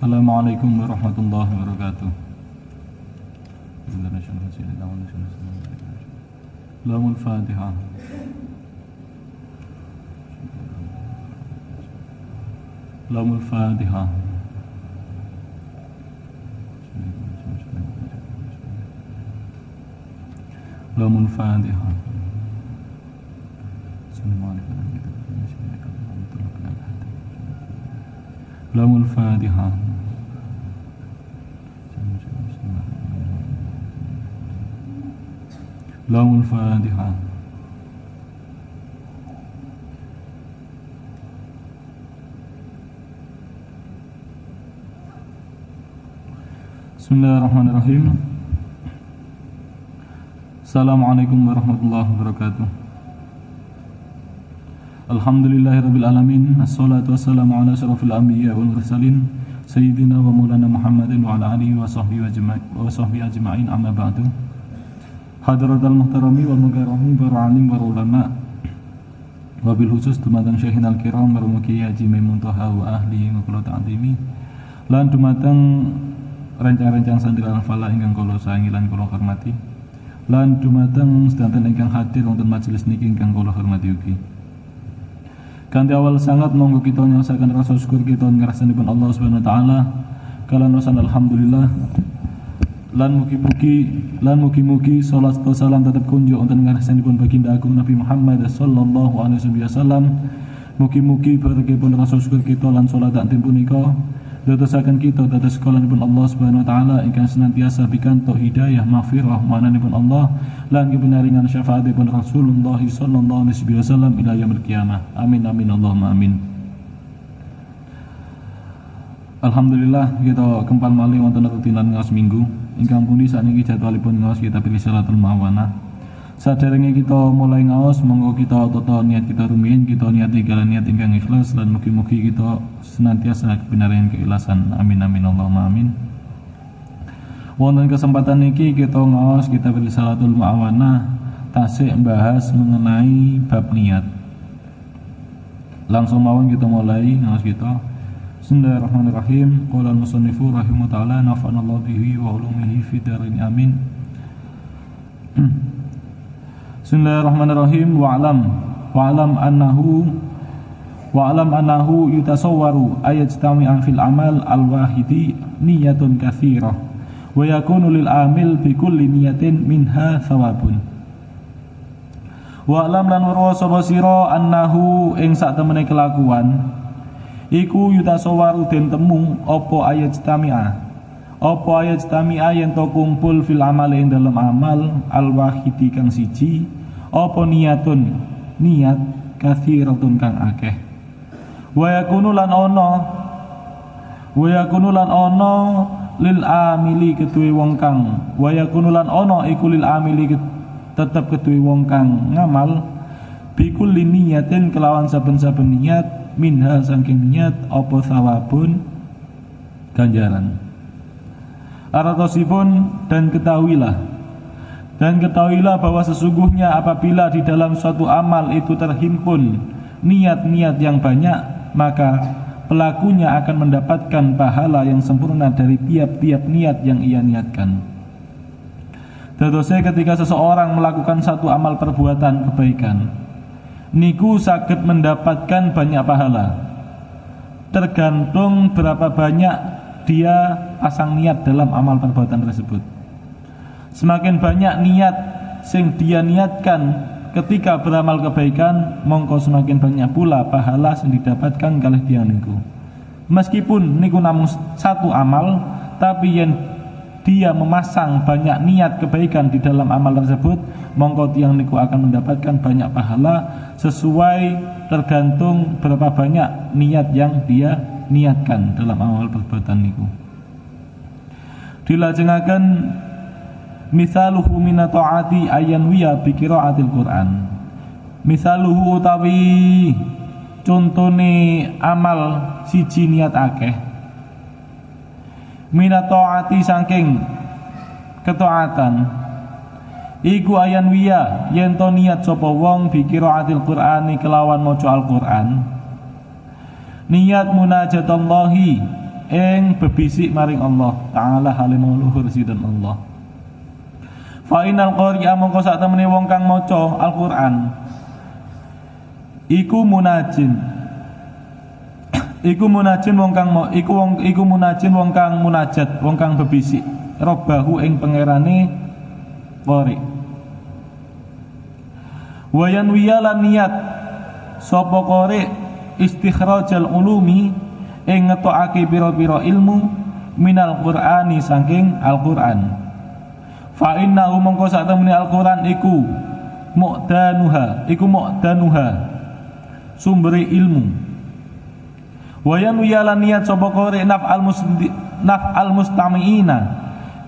Assalamualaikum warahmatullahi wabarakatuh. Lamul Fatihah. Lamul Fatihah. Lamul Fatihah. Lamul Fatihah. Lamul Fatihah. Bismillahirrahmanirrahim. Assalamualaikum warahmatullahi wabarakatuh. Alhamdulillahirabbil alamin. Assalatu wassalamu ala asyrafil anbiya wal mursalin sayyidina wa maulana Muhammadin wa ala alihi wa sahbihi ajma'in, amma ba'du. Hadratal muhtarami wal mukarrami para alim para ulama, wabil khusus dumateng syekhinal kiram para mugi Haji Muntaha wa ahli kula ta'zimi lan dumateng rencang-rencang santri al-falah ingkang kula sayangi lan kula hormati, lan dumateng sedanten ingkang hadir wonten majelis niki ingkang kula hormati ugi. Kanthi awal sangat monggo kita nyaosaken rasa syukur kita ngarasanipun Allah Subhanahu wa taala kalan wasan alhamdulillah. Lan mugi-mugi salat dan salam tetap kunjuk wonten ngarasanipun baginda agung Nabi Muhammad sallallahu alaihi wasallam. Mugi-mugi berkepun rasa syukur kita lan salat dak punika dadosaken kita dados sekolanipun Allah Subhanahu wa taala ingkang senantiasa pikantuk hidayah maghfirah mananipun Allah lan kebenaringan syafaatipun Rasulullah sallallahu alaihi wasallam ila yaumil qiyamah. Amin amin Allahumma amin. Alhamdulillah kita kembali malih wonten rutinan ngaos minggu ingkang pundi sakniki jadwalipun ngaos kita pilih salatul mawana. Saderenge kita mulai ngaos monggo kita toto niat kita rumiyin, kita niati kalian niat ingkang ikhlas lan mugi-mugi kita senantiasa kebenaran keikhlasan. Amin amin Allahumma amin. Wonten kesempatan niki kita ngaos kita pilih salatul mawana tasik membahas mengenai bab niat. Langsung mawon kita mulai ngaos kita. Bismillahirrahmanirrahim. Qala al-musannifu rahimahullah ta'ala nafa'anallahu bihi wa ulumihi fid dharain amin. Bismillahirrahmanirrahim. Wa'alam annahu yutasawwaru ayajtami'a fil amal al-wahidi niyatun katsirah wa yakunu lil amil bi kulli niyatin minha thawabun. Wa'alam lan weruh sapa sira annahu ing sak temene kelakuan iku yutasawwaru den temu apa ayat jami'a yen to kumpul fil amal ing dalam amal al wahidi kang siji apa niat kathiratun kang akeh wa yakunu lan ana lil amili ketuwe wong kang wa yakunu lan ana iku lil amili tetep ketuwe wong kang ngamal bikul niyatin kelawan saben-saben niat minha saking niat apa thawabun ganjaran. Aratosipun dan ketahuilah bahwa sesungguhnya apabila di dalam suatu amal itu terhimpun niat-niat yang banyak, maka pelakunya akan mendapatkan pahala yang sempurna dari tiap-tiap niat yang ia niatkan. Dadosé ketika seseorang melakukan satu amal perbuatan kebaikan niku saged mendapatkan banyak pahala, tergantung berapa banyak dia pasang niat dalam amal perbuatan tersebut. Semakin banyak niat sing dia niatkan ketika beramal kebaikan, mongko semakin banyak pula pahala yang didapatkan kalih dia niku. Meskipun niku namung satu amal, tapi yang dia memasang banyak niat kebaikan di dalam amal tersebut, mongko tiang niku akan mendapatkan banyak pahala sesuai tergantung berapa banyak niat yang dia niatkan dalam amal perbuatan niku. Dilajengaken misaluhu min ta'ati ayan wiya bi qiraatil Qur'an. Misaluhu utawi contone amal siji niat akeh minatoati saking ketaatan iku ayan wiya yen to niat sapa wong bi qiraatil Qur'ani kelawan maca Al-Qur'an niat munajatallahi ing bebisik maring Allah taala halimul luhur sidan Allah. Fa innal qari'a mongko sak temene wong kang maca Al-Qur'an iku munajin wong kang munajat, wong kang bebisik robbahu ing pangerane qari. Wayan wiyalan niat sapa qari istikhrajal ulumi ing ngetokake pira-pira ilmu minal Qur'ani saking Al-Qur'an. Fa innahu mongko sak temene Al-Qur'an iku mu'danuha sumbere ilmu. Wayan wiyalan niat sapa qari naf'al mustami'ina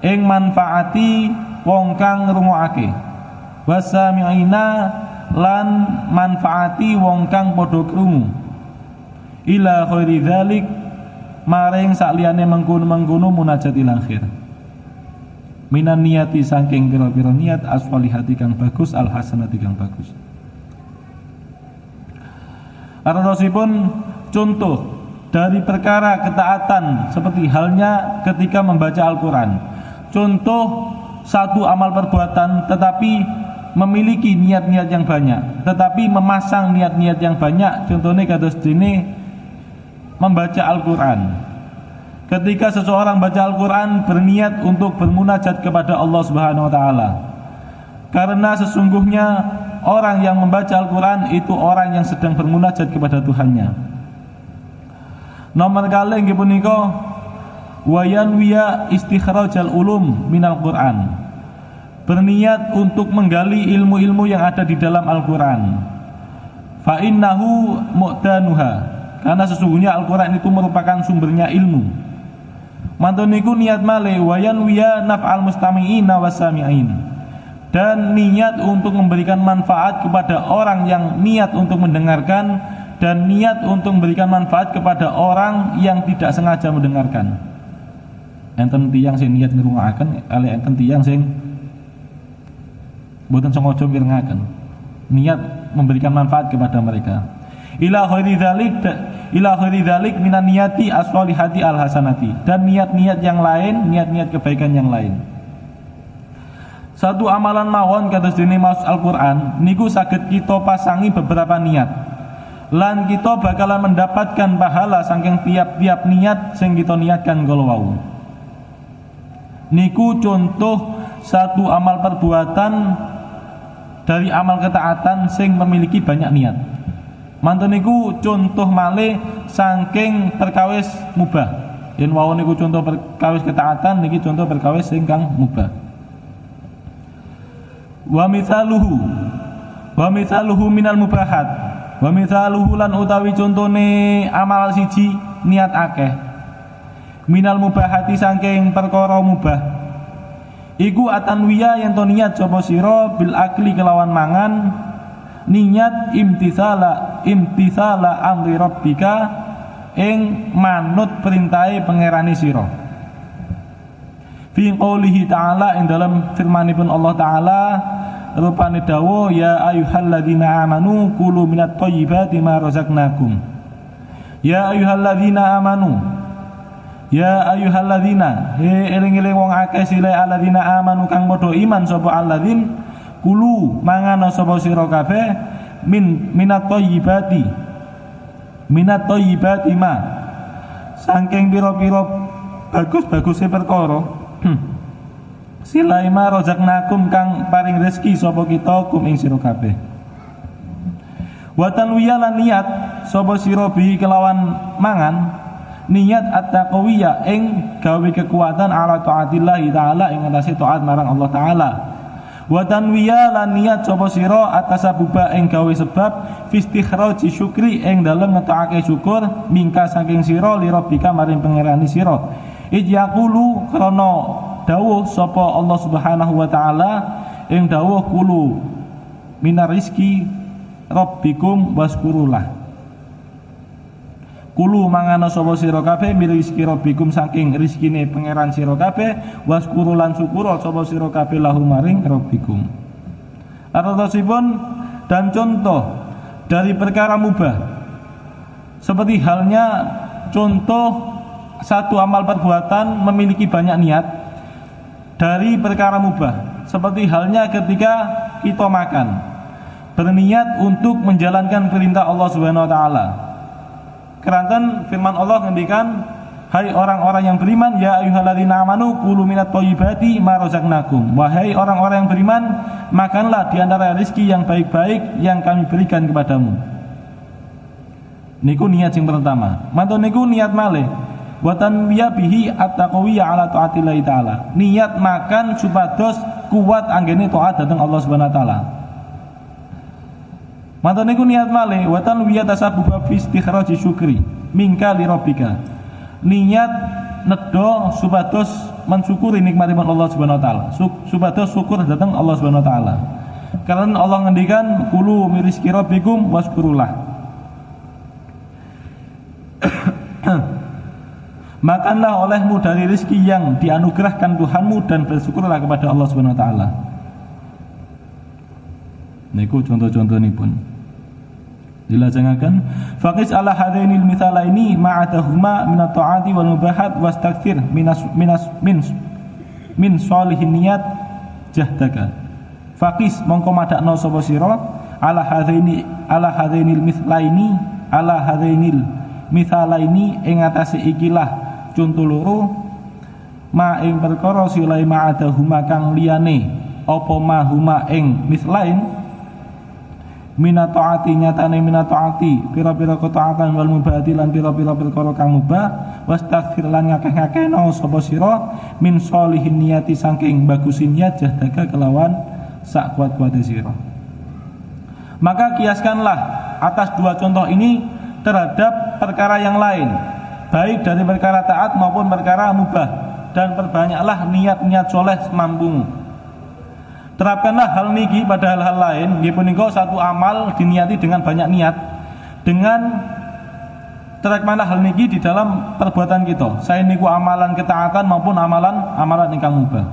ing manfaati wong kang ngrungokake, wasami'ina lan manfaati wong kang padha krungu, ila khairi dzalik maring sakliyane mengkono-mengkono munajatil akhir. Minan niyati saking pira-pira niat asfalihati kang bagus, alhasanati kang bagus. Artosipun contoh dari perkara ketaatan seperti halnya ketika membaca Al-Qur'an. Contoh satu amal perbuatan tetapi memiliki niat-niat yang banyak, tetapi memasang niat-niat yang banyak. Contohnya kados dene membaca Al-Qur'an. Ketika seseorang baca Al-Qur'an berniat untuk bermunajat kepada Allah Subhanahu wa taala. Karena sesungguhnya orang yang membaca Al-Qur'an itu orang yang sedang bermunajat kepada Tuhannya. Nomor kalih nggih punika wayan wiya istikhrajal ulum minal Qur'an. Berniat untuk menggali ilmu-ilmu yang ada di dalam Al-Qur'an. Fa innahu mu'danuha, karena sesungguhnya Al-Qur'an itu merupakan sumbernya ilmu. Mantun niku niat malih wayan wiya naf'al mustami'ina wasami'in, dan niat untuk memberikan manfaat kepada orang yang niat untuk mendengarkan, dan niat untuk memberikan manfaat kepada orang yang tidak sengaja mendengarkan. Enten tiyang sing niat ngrungokaken, enten tiyang sing mboten sengaja mirengaken, niat memberikan manfaat kepada mereka. Ila khairi dzalik minan niyati as-solihati al-hasanati, dan niat-niat yang lain, niat-niat kebaikan yang lain. Satu amalan mawon kados dene maos Al-Qur'an niku saged kita pasangi beberapa niat, lan kita bakalan mendapatkan pahala saking tiap-tiap niat sing kita niatkan kala wau. Niku contoh satu amal perbuatan dari amal ketaatan sing memiliki banyak niat. Mantun niku contoh malih saking perkawis mubah. Yen wau niku contoh perkawis ketaatan, niki contoh perkawis sing kang mubah. Wa mithaluhu minal mubahat. Wa mithaluhu lan utawi contone amal siji niat akeh. Minal mubahati saking perkara mubah. Iku atanwiya yen to niat sapa sira bil akli kelawan mangan, niat imtithala amri rabbika ing manut perintahe pangerane sira. Fi qoulihi ta'ala, ing dalam firmanipun Allah taala rupane dawuh ya ayyuhalladzina amanu kulu minat thayyibati ma razaqnakum. Ya ayyuhalladzina amanu, ya ayyuhalladzina, he eling-eling wong akeh sile alladzina amanu kang padha iman sapa alladzin kulu mangano sapa sira kabeh minat thayyibati ma saking pira-pira bagus-baguse perkara silai ma razaqnakum kang paring rezeki sapa kita kum ing sira kabeh. Wa tanwiyalan niat sapa sira bi kelawan mangan, niat at-taqwiyya ing gawe kekuatan ala taatillah taala ing atase taat marang Allah taala. Wa tanwiya lan niat sapa sira atasabuba ing gawe sebab fistikhraji syukri ing dalem ngetokake syukur mingka saking sira li rabbika maring pangerane sira. Ijyaqulu krana dawuh sapa Allah Subhanahu wa taala ing dawuh kulu minar rizki rabbikum waskurulah. Kulu mangano sapa sira kabeh mir rizki rabbikum saking rizkine pangeran sira kabeh waskuru lan syukur sapa sira kabeh lahu maring rabbikum. Artosipun dan contoh dari perkara mubah seperti halnya contoh satu amal perbuatan memiliki banyak niat dari perkara mubah, seperti halnya ketika kita makan, berniat untuk menjalankan perintah Allah Subhanahu wa taala. Keranten firman Allah ngendikan, hai orang-orang yang beriman, ya ayyuhalladzina amanu kulu minat thayyibati ma razaqnakum. Wahai orang-orang yang beriman, makanlah di antara rezeki yang baik-baik yang kami berikan kepadamu. Niku niat yang pertama. Mantun niku niat malih. Wa tanwiya bihi at-taqwiyya ala taatillahi taala. Niat makan supados kuat anggene taat dhateng Allah Subhanahu wa taala. Mantun niku niat malih wa tanwiya tasabbuba fi istikhraji syukri minka li rabbika. Niat nedha supados mensyukuri nikmatipun Allah Subhanahu wa taala. Supados syukur dhateng Allah Subhanahu wa taala. Karena Allah ngendikan kulu min rizqi rabbikum waskurullah. Makanlah olehmu dari rezeki yang dianugerahkan Tuhanmu dan bersyukurlah kepada Allah Subhanahu wa taala. Niku contoh-contohipun. Dilajengaken faqis ala hadainil mithalaini ma'adahuma minat ta'ati wal mubahat wastakthir min sholihin niyat jahdaka. Faqis mongko madakno sapa sira ala hadainil mithalaini ing atase ikilah contoh loro ma ing perkara silai ma'adahuma kang liyane apa mahuma ing mislain minataati nyatane minataati pira-pira ketaatan wal mubahati lan pira-pira perkara kang mubah wastaghfir lan ngakeh-ngakehno sapa sira min sholihin niyati saking bagusin niat jahdaka kelawan sak kuat-kuate sira. Maka kiaskanlah atas dua contoh ini terhadap perkara yang lain, baik dari perkara taat maupun perkara mubah, dan perbanyaklah niat-niat soleh semampumu. Terapkanlah hal niki pada hal-hal lain, nggih punika satu amal diniati dengan banyak niat. Dengan terapkanlah hal niki di dalam perbuatan kita. Saya niku amalan ketaatan maupun amalan ingkang mubah.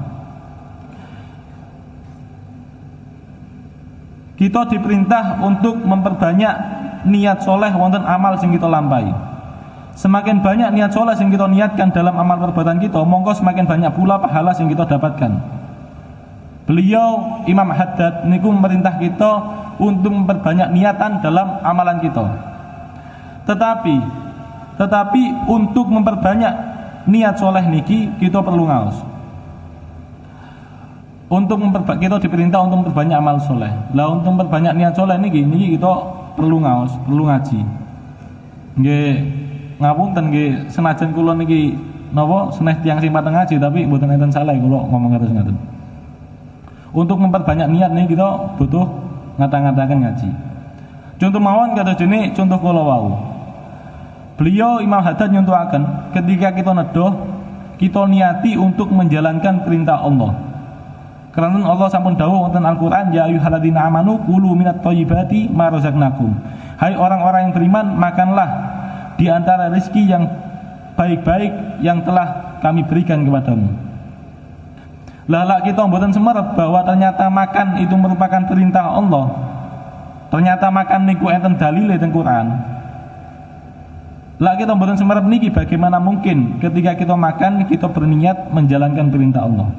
Kita diperintah untuk memperbanyak niat soleh wonten amal sing kita lampahi. Semakin banyak niat soleh sing kita niatkan dalam amal perbuatan kita, mongko semakin banyak pula pahala sing kita dapatkan. Beliau Imam Haddad niku memerintah kita untuk memperbanyak niatan dalam amalan kita. Tetapi untuk memperbanyak niat soleh niki kita perlu ngaos. Kita diperintah untuk memperbanyak amal soleh. Lah untuk memperbanyak niat soleh niki kita perlu ngaos, perlu ngaji. Nggih ngapunten nggih senajan kula niki napa seneh tiyang sing pateng ngaji tapi mboten enten salah kula ngomong kados ngaten. Untuk memperbanyak niat nih kita butuh ngata-ngatakan ngaji. Contoh mawon kados dene contoh kula wau. Beliau Imam Haddad nyontohaken ketika kita nedoh kita niati untuk menjalankan perintah Allah. Karena Allah sampun dawuh wonten Al-Qur'an ya ayyuhalladzina amanu kulu minat thayyibati ma razaqnakum. Hai orang-orang yang beriman, makanlah di antara rezeki yang baik-baik yang telah kami berikan kepadamu. Lah kita mboten semerep bahwa ternyata makan itu merupakan perintah Allah. Ternyata makan niku enten dalile teng Quran. Lah kita mboten semerep niki bagaimana mungkin ketika kita makan kita berniat menjalankan perintah Allah.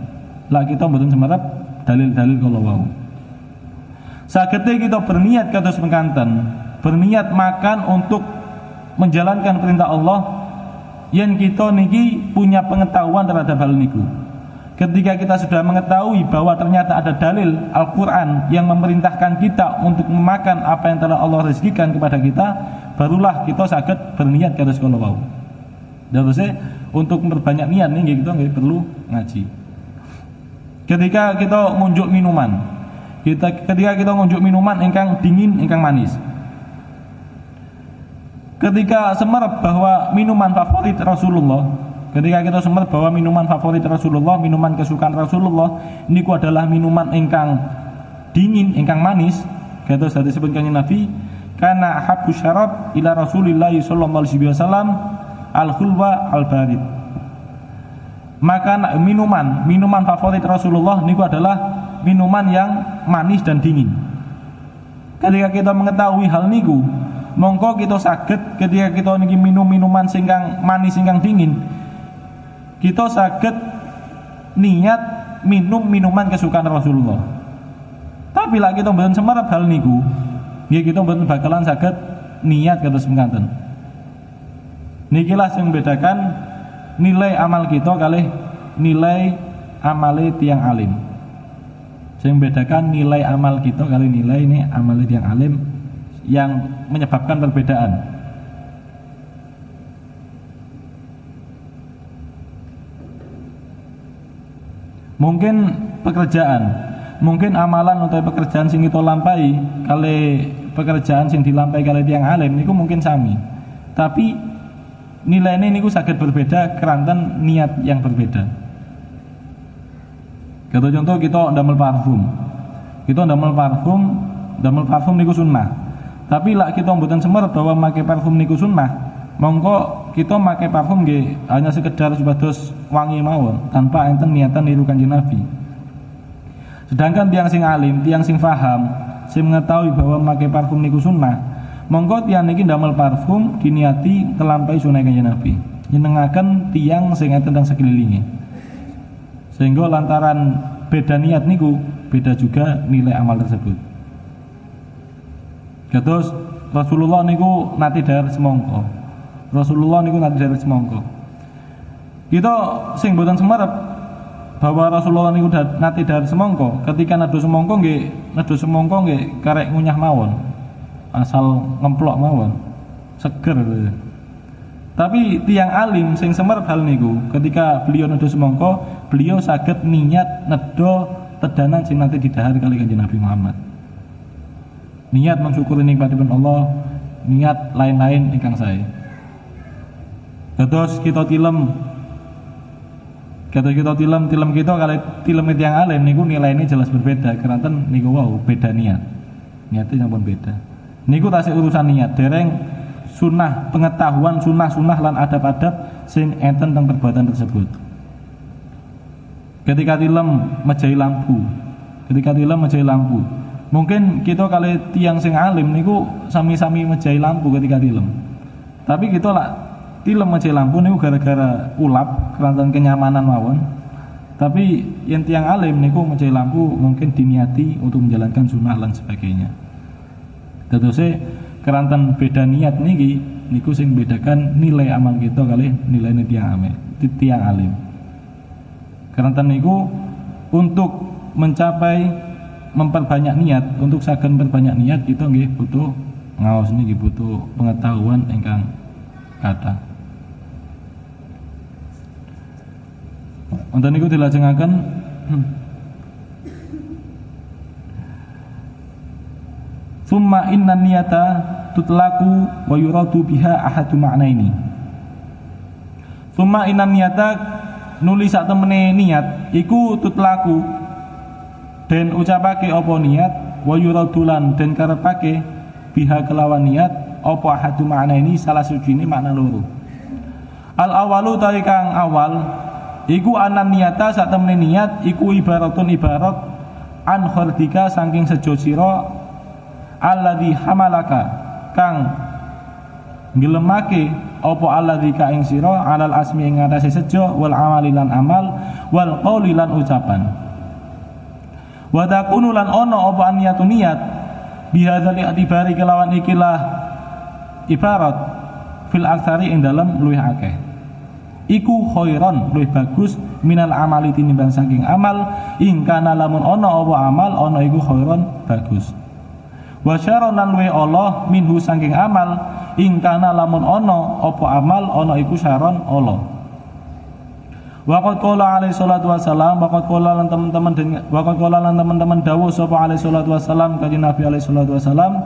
Lah kita mboten semerep dalil-dalil kala wau. Sagete kita berniat kados mengkanten, berniat makan untuk menjalankan perintah Allah yen kita niki punya pengetahuan terhadap hal niku. Ketika kita sudah mengetahui bahwa ternyata ada dalil Al-Qur'an yang memerintahkan kita untuk memakan apa yang telah Allah rezekikan kepada kita, barulah kita saged berniat kados kala wau. Terusé untuk memperbanyak niat nih kita nggih perlu ngaji. Ketika kita ngunjuk minuman, ketika kita ngunjuk minuman ingkang dingin, ingkang manis. Ketika semerep bahwa minuman favorit Rasulullah, ketika kita semerep bahwa minuman favorit Rasulullah, minuman kesukaan Rasulullah, niku adalah minuman ingkang dingin, ingkang manis. Kados hadis disebut kanjeng Nabi, kana habbu syarab ila Rasulillah sallallahu alaihi wasallam al-khulwa al-barid. Maka minuman favorit Rasulullah niku adalah minuman yang manis dan dingin. Ketika kita mengetahui hal niku, mongko kita saged ketika kita niki minum minuman singkang manis singkang dingin, kita saged niat minum minuman kesukaan Rasulullah. Tapi lek kita mboten semerep hal niku, nggih kita mboten bakalan saged niat kados mekaten. Nikilah sing membedakan nilai amal kita kalih nilai amale tiang alim. Sing membedakan nilai amal kita kalih nilai ini amale tiang alim yang menyebabkan perbedaan. Mungkin pekerjaan, mungkin amalan atau pekerjaan sing kita lampahi kali pekerjaan sing dilampahi kali tiang alim niku mungkin sami. Tapi nilainya niku saged berbeda keranten niat yang berbeda. Kata contoh kita ndamel parfum. Kita ndamel parfum niku sunnah. Tapi lak kita mboten semerep bahwa make parfum niku sunnah, mongko kita make parfum nggih hanya sekedar supados wangi mawon tanpa enten niatan niru Kanjeng Nabi. Sedangkan tiang sing alim, tiang sing faham, sing mengetahui bahwa make parfum niku sunnah, monggo tiang niki ndamel parfum diniati kelampahi sunah Kanjeng Nabi. Nyenengaken tiang sing enten teng sekelilinge. Sehingga lantaran beda niat niku, beda juga nilai amal tersebut. Kados Rasulullah niku nate dahar semongko. Rasulullah niku nate dahar semongko. Kita sing mboten semerep bahwa Rasulullah niku nate dahar semongko, ketika nado semongko nggih karek ngunyah mawon. Asal ngemplok mawon. Seger. Tapi tiang alim sing semerep hal niku, ketika beliau nado semongko, beliau saged niat nedo tedanan sing nanti didahar kali Kanjeng Nabi Muhammad. Niat mensyukuri nikmatipun Allah, niat lain-lain ingkang sae. Terus kita tilem kita kali tilem tiang alim niku nilainya jelas berbeda karena niku wow beda niat. Niatnya sampun beda. Niku tasih urusan niat, dereng sunnah, pengetahuan sunnah lan adab-adab sing enten tentang perbuatan tersebut. Ketika tilem mejahi lampu, mungkin kita kali tiang sing alim niku sami-sami mejahi lampu ketika tilem. Tapi kita lah tilem mejahi lampu niku gara-gara ulap keranten kenyamanan mawon. Tapi yang tiang alim niku mejahi lampu mungkin diniati untuk menjalankan sunnah dan sebagainya. Tetuse keranten beda niat niki niku sing bedakan nilai amal kita kali nilai tiang alim. Keranten niku untuk mencapai memperbanyak niat, untuk saged memperbanyak niat kita nggih butuh ngaos niki butuh pengetahuan ingkang kathah. Wonten niku dilajengaken summa inna niyata tutlaku wa yuradu biha ahadu ma'naini. Summa inna niyata nuli sak temene niat iku tutlaku den ucapake apa niat wa yuradulan den karepake biha kelawan niat apa ahadu ma'naini salah sujine makna loro. Al awalu tawi kang awal iku anan niyata sak temene niat iku ibaratun ibarat an khardika saking sejo sira alladzi hamalaka kang ngelemake apa alladzi ka ing sira alal asmi ing atase sejo wal amali lan amal wal qauli lan ucapan wa takunu lan ono apa niyatu niat bihadzal i'tibari kelawan ikilah ibarat fil aktsari ing dalem luwih akeh iku khairon luwih bagus minal amali tinimbang saking amal ing kana lamun ono apa amal ono iku khairon bagus wa syaron lan luwih Allah minhu saking amal ing kana lamun ono apa amal ono iku syaron Allah. Waqad qala alaihi salatu wasalam waqad qala lan teman-teman dawuh sapa alaihi salatu wasalam kanjeng Nabi alaihi salatu wasalam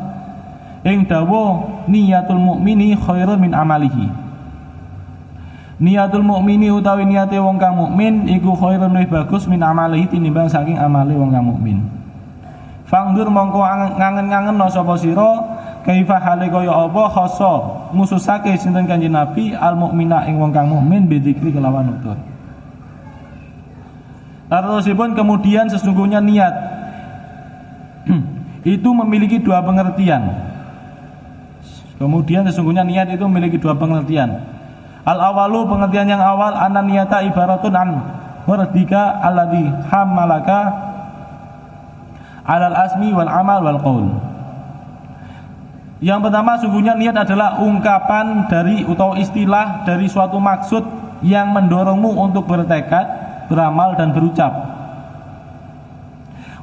ing dawuh niyatul mukmini khairun min amalihi. Niyatul mukmini utawi niate wong kang mukmin iku khairun luwih bagus min amalihi tinimbang saking amale wong kang mukmin. Fangdur mongko ngangen-ngangen sapa sira kaifa hale kaya apa khassa ngususake sinten kanjeng Nabi al mukmina ing wong kang mukmin bidzikri kelawan nutur. Terusipun kemudian sesungguhnya niat itu memiliki dua pengertian. Kemudian sesungguhnya niat itu memiliki dua pengertian. Al awalu, pengertian yang awal, ananiyata ibaratun an wardika alladhi hammalaka alal asmi wal amal wal qaul. Yang pertama, sungguhnya niat adalah ungkapan dari atau istilah dari suatu maksud yang mendorongmu untuk bertekad, beramal dan berucap.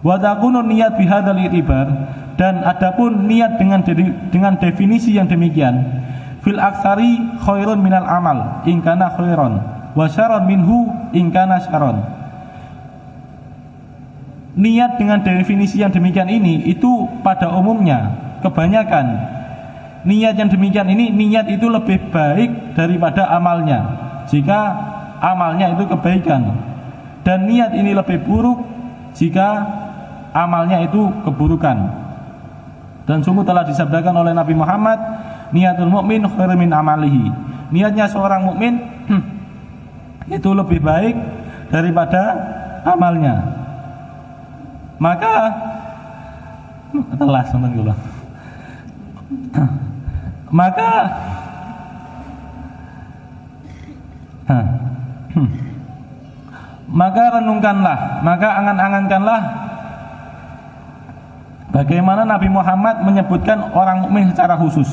Wa takunu niat bihadzal itibar, dan adapun niat dengan definisi yang demikian, fil aksari khairun minal amal in kana khairon wa syarrun minhu in kana syarron. Niat dengan definisi yang demikian ini itu pada umumnya, kebanyakan niat yang demikian ini, niat itu lebih baik daripada amalnya jika amalnya itu kebaikan, dan niat ini lebih buruk jika amalnya itu keburukan. Dan sungguh telah disabdakan oleh Nabi Muhammad, niatul mukmin khairun min amalihi. Niatnya seorang mukmin itu lebih baik daripada amalnya. Maka telah sonten kula. Maka renungkanlah, maka angan-angankanlah bagaimana Nabi Muhammad menyebutkan orang mukmin secara khusus.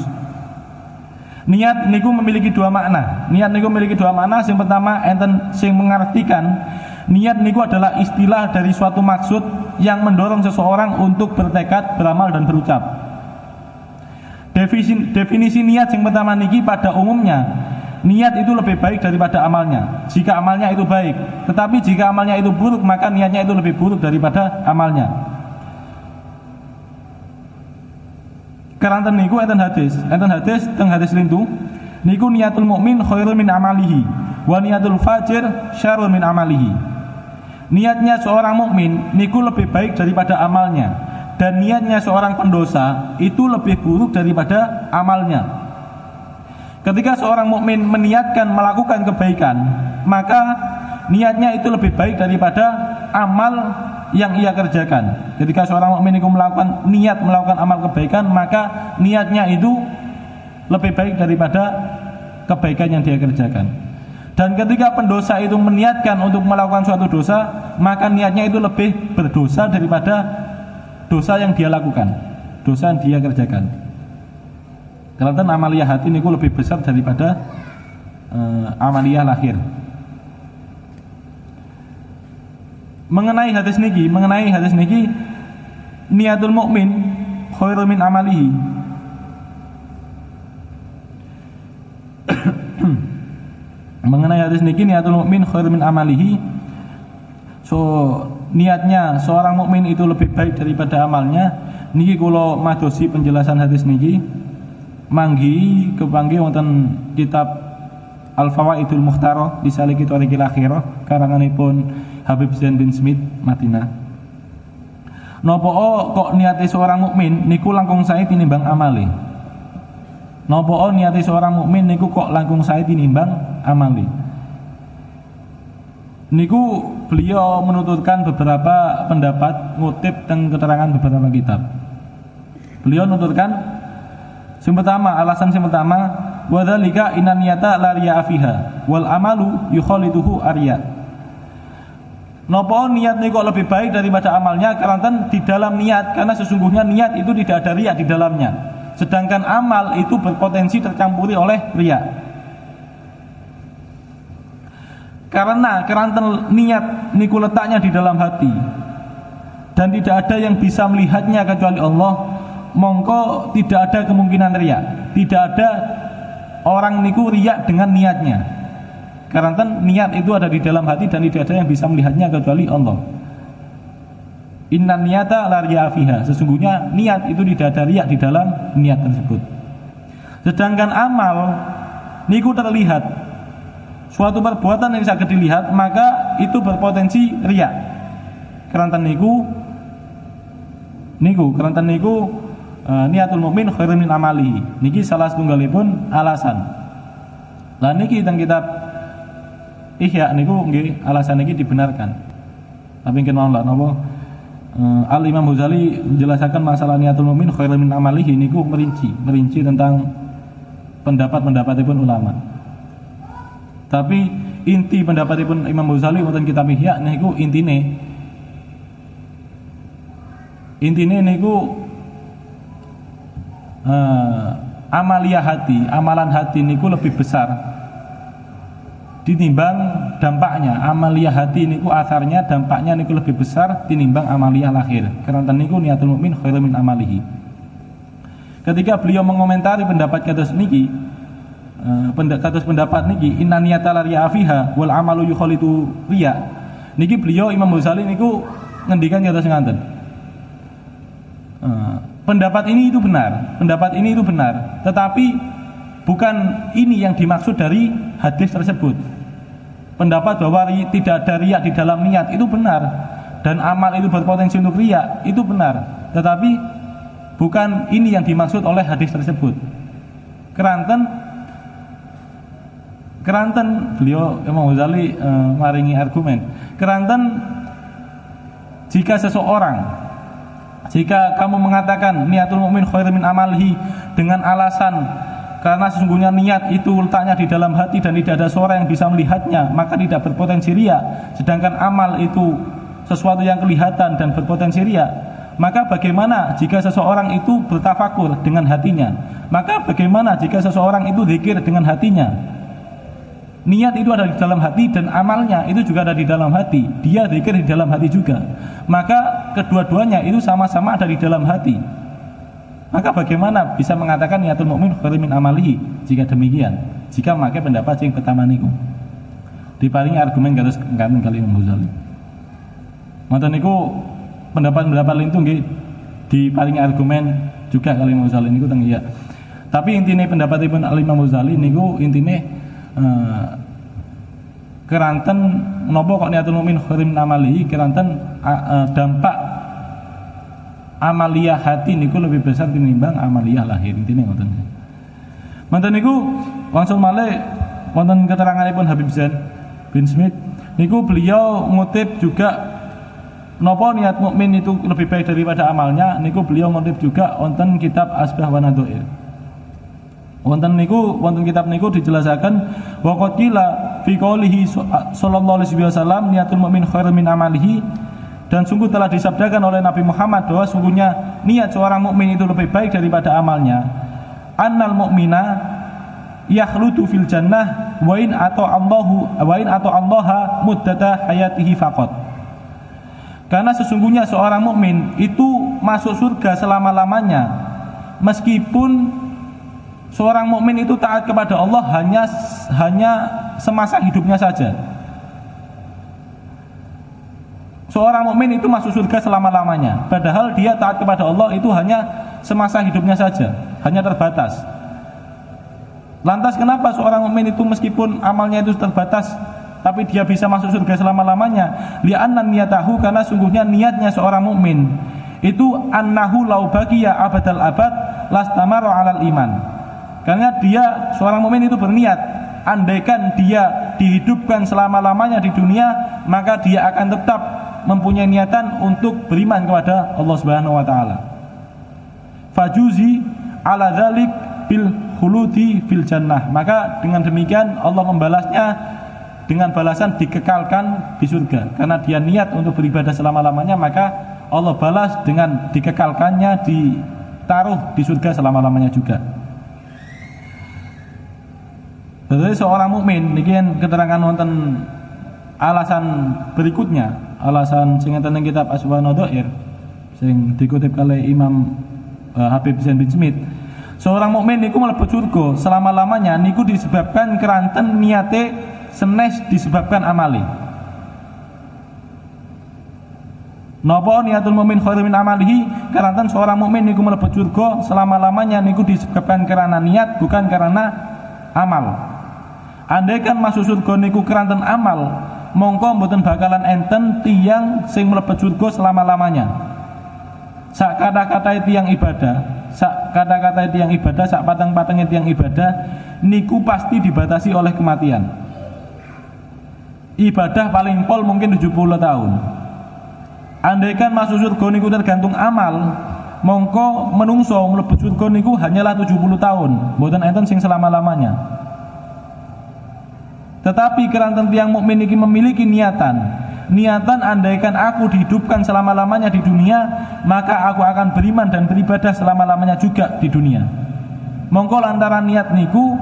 Niat niku memiliki dua makna. Niat niku memiliki dua makna. Yang pertama, enten sing mengartikan niat niku adalah istilah dari suatu maksud yang mendorong seseorang untuk bertekad, beramal dan berucap. Definisi niat yang pertama niki pada umumnya, niat itu lebih baik daripada amalnya jika amalnya itu baik. Tetapi jika amalnya itu buruk, maka niatnya itu lebih buruk daripada amalnya. Karanten niku enten hadis teng hadis lintu niku niatul mukmin khairun min amalihi wa niatul fajir syarrun min amalihi. Niatnya seorang mukmin niku lebih baik daripada amalnya, dan niatnya seorang pendosa itu lebih buruk daripada amalnya. Ketika seorang mukmin meniatkan melakukan kebaikan, maka niatnya itu lebih baik daripada amal yang ia kerjakan. Ketika seorang mukmin itu melakukan amal kebaikan, maka niatnya itu lebih baik daripada kebaikan yang dia kerjakan. Dan ketika pendosa itu meniatkan untuk melakukan suatu dosa, maka niatnya itu lebih berdosa daripada dosa yang dia lakukan, dosa yang dia kerjakan. Karena amaliyah hati ini lebih besar daripada amaliyah lahir. Mengenai hadis niki, niatul mukmin khairun min amalihi. Mengenai hadis niki, niatul mukmin khairun min amalihi. So, niatnya seorang mukmin itu lebih baik daripada amalnya. Niki kula madosi penjelasan hadis niki. Manggi kepanggih wonten kitab Al-Fawaidul Mukhtarah di Saliki Thariqil Akhirah karanganipun Habib Zain bin Smith Madinah. Napa kok niate seorang mukmin niku langkung sae tinimbang amale? Napa niate seorang mukmin niku kok langkung sae tinimbang amale? Niku beliau menuturkan beberapa pendapat ngutip teng keterangan beberapa kitab. Beliau nuturkan alasan yang pertama, wa dzalika inna niyata la riya fiha wal amalu yukhalituhu arya. Napa niat niku lebih baik daripada amalnya? Karena di dalam niat, karena sesungguhnya niat itu tidak ada riya di dalamnya. Sedangkan amal itu berpotensi tercampuri oleh riya. Karena niat niku letaknya di dalam hati dan tidak ada yang bisa melihatnya kecuali Allah, mongko tidak ada kemungkinan riya. Tidak ada orang niku riya dengan niatnya. Karena niat itu ada di dalam hati dan tidak ada yang bisa melihatnya kecuali Allah. Inna niyata la riya fiha. Sesungguhnya niat itu tidak ada riya di dalam niat tersebut. Sedangkan amal niku terlihat. Suatu perbuatan yang sangat dilihat, maka itu berpotensi riya. Karena niku niatul mukmin khairun min amalihi. Niki salah setunggalipun alasan. Lah niki teng kitab Ihya niku nggih alasan niki dibenarkan. Tapi mungkin lah napa Al Imam Ghazali menjelaskan masalah niatul mukmin khairun min amalihi niku merinci tentang pendapat-pendapatipun ulama. Tapi inti pendapatipun Imam Ghazali wonten kitab Ihya niku intine niku amaliyah hati, amalan hati niku lebih besar ditimbang dampaknya. Amaliyah hati niku asarnya, dampaknya niku lebih besar tinimbang amaliyah lahir. Karena niku niatul mukmin khairum min amalihi. Ketika beliau mengomentari pendapat kados niki, pendapat niki inna niyata la riya fiha wal amalu yukhalitu riya. Niki beliau Imam Ghazali niku ngendikan kados ngaten. Pendapat ini itu benar, tetapi bukan ini yang dimaksud dari hadis tersebut. Pendapat bahwa tidak ada riya di dalam niat itu benar, dan amal itu berpotensi untuk riya itu benar, tetapi bukan ini yang dimaksud oleh hadis tersebut. Keranten beliau Imam Ghazali maringi argumen. Keranten jika kamu mengatakan niatul mukmin khairum min amalihi dengan alasan karena sesungguhnya niat itu letaknya di dalam hati dan tidak ada suara yang bisa melihatnya, maka tidak berpotensi riya. Sedangkan amal itu sesuatu yang kelihatan dan berpotensi riya. Maka bagaimana jika seseorang itu bertafakur dengan hatinya? Maka bagaimana jika seseorang itu zikir dengan hatinya? Niat itu ada di dalam hati dan amalnya itu juga ada di dalam hati. Dia zikir di dalam hati juga. Maka kedua-duanya itu sama-sama ada di dalam hati. Maka bagaimana bisa mengatakan niatul mukmin khairum min amalihi jika demikian? Jika memakai pendapat yang pertama niku. Diparingi argumen kados kami kali Imam Ghazali. Ngoten niku pendapat lintu nggih diparingi argumen juga kali Imam Ghazali niku teng iya. Tapi intine pendapatipun Imam Ghazali niku intine keranten menapa kok niatul mukmin khairum min amalihi, keranten dampak amaliyah hati niku lebih besar tinimbang amaliyah lahir. Intine ngoten. Manten niku langsung malih wonten keteranganipun Habib Zain bin Smith niku beliau ngutip juga napa niat mukmin itu lebih baik daripada amalnya. Niku beliau ngutip juga wonten kitab Asbah wa Nadhair. Wonten kitab niku dijelasaken wa qila fi qoulihi sallallahu alaihi wasallam niatul mukmin khairum min amalihi, dan sungguh telah disabdakan oleh Nabi Muhammad bahwa sungguhnya niat seorang mukmin itu lebih baik daripada amalnya. Annal mu'mina yakhlutu fil jannah wa in atau Allaha muddata hayatihi faqat. Karena sesungguhnya seorang mukmin itu masuk surga selama-lamanya meskipun seorang mukmin itu taat kepada Allah hanya semasa hidupnya saja. Seorang mukmin itu masuk surga selama-lamanya, padahal dia taat kepada Allah itu hanya semasa hidupnya saja, hanya terbatas. Lantas kenapa seorang mukmin itu meskipun amalnya itu terbatas tapi dia bisa masuk surga selama-lamanya? Li'anna niyatahu, karena sungguhnya niatnya seorang mukmin itu annahu law baqiya abadal abad lastamara 'alal iman. Karena dia seorang mukmin itu berniat, andaikan dia dihidupkan selama-lamanya di dunia, maka dia akan tetap mempunyai niatan untuk beriman kepada Allah Subhanahu wa taala. Fajuzi ala dzalik bil khuludi fil jannah. Maka dengan demikian Allah membalasnya dengan balasan dikekalkan di surga. Karena dia niat untuk beribadah selama-lamanya, maka Allah balas dengan dikekalkannya, ditaruh di surga selama-lamanya juga. Jadi seorang mukmin niki keterangan wonten alasan berikutnya, alasan sing enten ing kitab Asbah wa Nadhair sing dikutip oleh Imam Habib Zain bin Smith. Seorang mukmin niku mlebu surga selama-lamanya niku disebabkan keranten niate senes disebabkan amali. Napa niatul mukmin khairum min amalihi? Keranten seorang mukmin niku mlebu surga selama-lamanya niku disebabkan karena niat, bukan karena amal. Andaikan masuk surga niku keranten amal, mongko mboten bakalan enten tiyang sing mlebet surga selama-lamanya. Sak kata-kata tiyang ibadah, sak patang-patangnya tiyang ibadah niku pasti dibatasi oleh kematian. Ibadah paling pol mungkin 70 tahun. Andaikan masuk surga niku tergantung amal, mongko menungso mlebet surga niku hanyalah 70 tahun, mboten enten sing selama-lamanya. Tetapi keranten tiang mukmin iki memiliki niatan andaikan aku dihidupkan selama-lamanya di dunia, maka aku akan beriman dan beribadah selama-lamanya juga di dunia. Mongko lantaran niat niku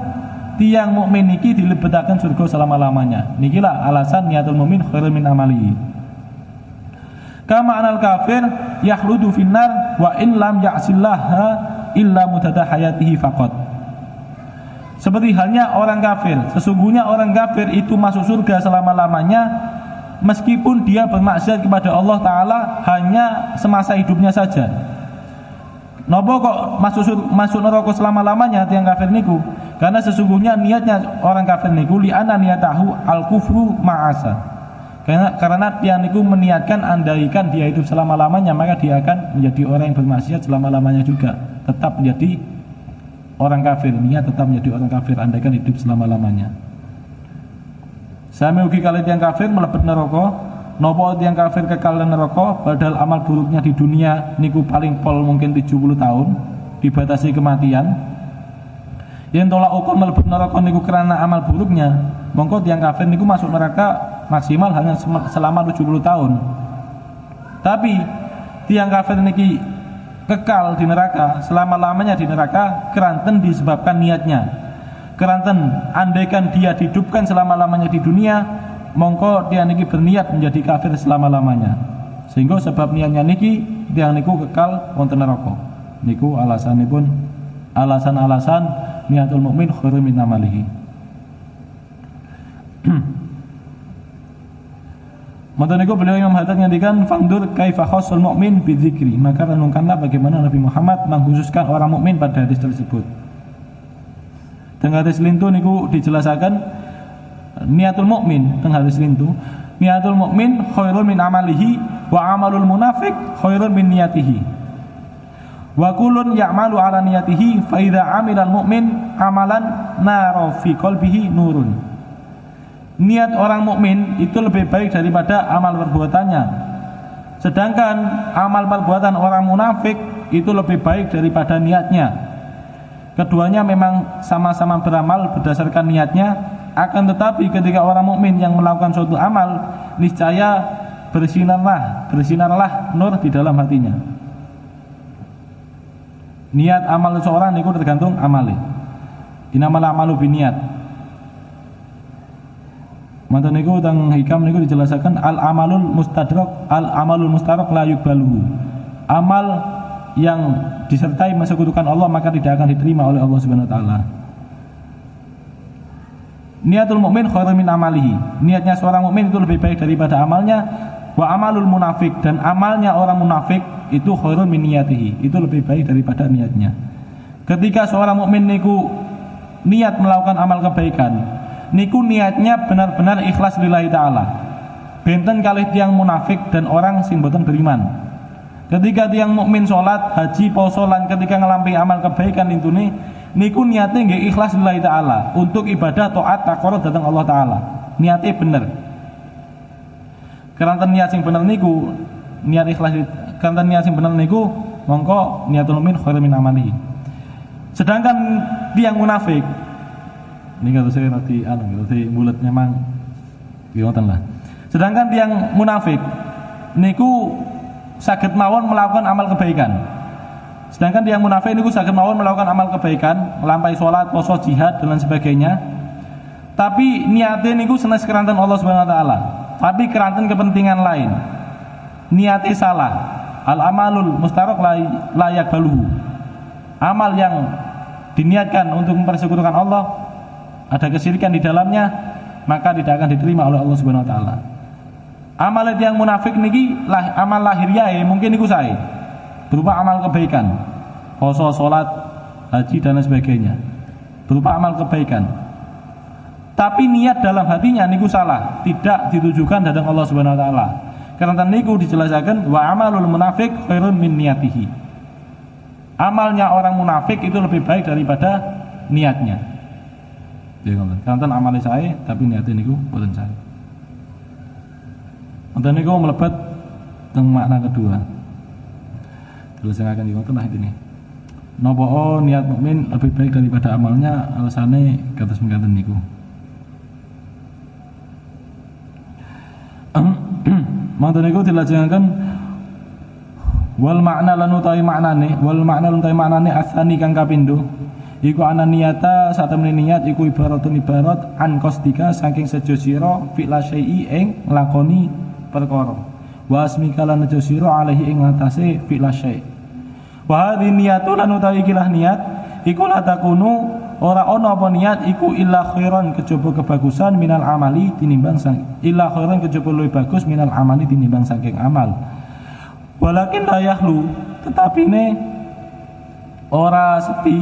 tiang mukmin niki dilebetaken surga selama-lamanya. Nikilah alasan niatul mukmin khairun min amalihi. Kama anal kafir yakhludu finnar wa in lam ya'sillaha illa mudada hayatihi faqat. Seperti halnya orang kafir, sesungguhnya orang kafir itu masuk surga selama-lamanya meskipun dia bermaksiat kepada Allah Ta'ala hanya semasa hidupnya saja. Nopo kok masuk neraka selama-lamanya tiang kafir niku? Karena sesungguhnya niatnya orang kafir niku li'anna niyatahu al-kufru ma'asa. Karena dia niku meniatkan andaikan dia hidup selama-lamanya, maka dia akan menjadi orang yang bermaksiat selama-lamanya juga. Tetap menjadi orang kafir, niat tetap menjadi orang kafir andaikan hidup selama-lamanya. Sami ugi kali tiang kafir melebet neraka. Nopo tiang kafir kekal neraka padahal amal buruknya di dunia niku paling pol mungkin 70 tahun, dibatasi kematian. Yen tolak ukur melebet neraka niku karena amal buruknya, mongko tiang kafir niku masuk neraka maksimal hanya selama 70 tahun. Tapi tiang kafir niki kekal di neraka selama-lamanya di neraka keranten disebabkan niatnya. Keranten andaikan dia dihidupkan selama-lamanya di dunia, mongko dia niki berniat menjadi kafir selama-lamanya. Sehingga sebab niatnya niki tiang niku kekal wonten neraka. Niku alasanipun alasan-alasan niatul mukmin khairun min amalihi. Maka niku beliau Imam Haddad ngendikan fangdur kaifa khassul mukmin bidzikri, maka renungkanlah bagaimana Nabi Muhammad mengkhususkan orang mukmin pada hadis tersebut. Teng hadis lintu niku dijelasaken niatul mukmin teng hadis lintu, niatul mukmin khairun min amalihi wa amalul munafiq khairun min niyatihi. Wa kullun ya'malu ala niyatihi fa idza amila al mukmin amalan nara fi qalbihi nurun. Niat orang mukmin itu lebih baik daripada amal perbuatannya. Sedangkan amal perbuatan orang munafik itu lebih baik daripada niatnya. Keduanya memang sama-sama beramal berdasarkan niatnya, akan tetapi ketika orang mukmin yang melakukan suatu amal, niscaya bersinarlah nur di dalam hatinya. Niat amal seorang niku tergantung amale. Innamal a'malu binniyat. Mata niku teng hikam niku dijelaskan al-amalul mustarak la yuqbaluhu. Amal yang disertai mensekutukan Allah maka tidak akan diterima oleh Allah Subhanahu wa taala. Niatul mukmin khairun min amalihi. Niatnya seorang mukmin itu lebih baik daripada amalnya. Wa amalul munafik, dan amalnya orang munafik itu khairun min niyatihi. Itu lebih baik daripada niatnya. Ketika seorang mukmin niku niat melakukan amal kebaikan, niku niatnya benar-benar ikhlas lillahi ta'ala. Benten kalih tiang munafik dan orang sing boten beriman. Ketika tiang mukmin salat, haji, poso lan ketika ngelampahi amal kebaikan intune niku niatnya nggih ikhlas lillahi ta'ala untuk ibadah taat taqarrub dhateng Allah taala. Niatnya bener. Keranten niat sing bener niku niat ikhlas, keranten niat sing bener niku mongko niatul mukmin khairun min amalihi. Sedangkan tiang munafik ini kalau saya nanti mulut memang gimana lah. Sedangkan tiang munafik niku saged mawon melakukan amal kebaikan. Sedangkan tiang munafik niku saged mawon melakukan amal kebaikan, nglampahi salat, puasa, jihad dan lain sebagainya. Tapi niatnya niku senes keranten Allah Subhanahu wa taala. Tapi keranten kepentingan lain. Niatnya salah. Al-amalul mustarak la yaqbaluhu. Amal yang diniatkan untuk mempersekutukan Allah, ada kesyirikan di dalamnya, maka tidak akan diterima oleh Allah Subhanahu wa taala. Amal yang munafik niki amal lahiriah mungkin niku sae. Berupa amal kebaikan. Puasa, salat, haji dan lain sebagainya. Berupa amal kebaikan. Tapi niat dalam hatinya niku salah, tidak ditujukan dhateng Allah Subhanahu wa taala. Karena niku dijelaskan wa amalul munafiq khairun min niyatihi. Amalnya orang munafik itu lebih baik daripada niatnya. Kanten amale saya tapi niate niku boten sae. Wonten niku mlebet teng makna kedua. Terus yang akan diwonten nah ini. Napa niat mukmin lebih baik daripada amalnya, alasannya kados mengkaten niku. Mangten niku dilajengaken wal makna lan utawi maknane asani kang kapindho iku ana niyata satemene niat iku ibaratun ibarat an qasdika saking sejo sira fi'la syai'i ing nglakoni perkara wa asmika lan sejo sira alaihi ing atase fi'la syai' wa hadhi niyatu lan utawi ikilah niat iku la takunu ora ana apa niat iku illa khairan kejaba kebagusan minal amali tinimbang illa khairan kejaba luwih bagus minal amali tinimbang saking amal. Walakin la yahlu tetapi ne ora sepi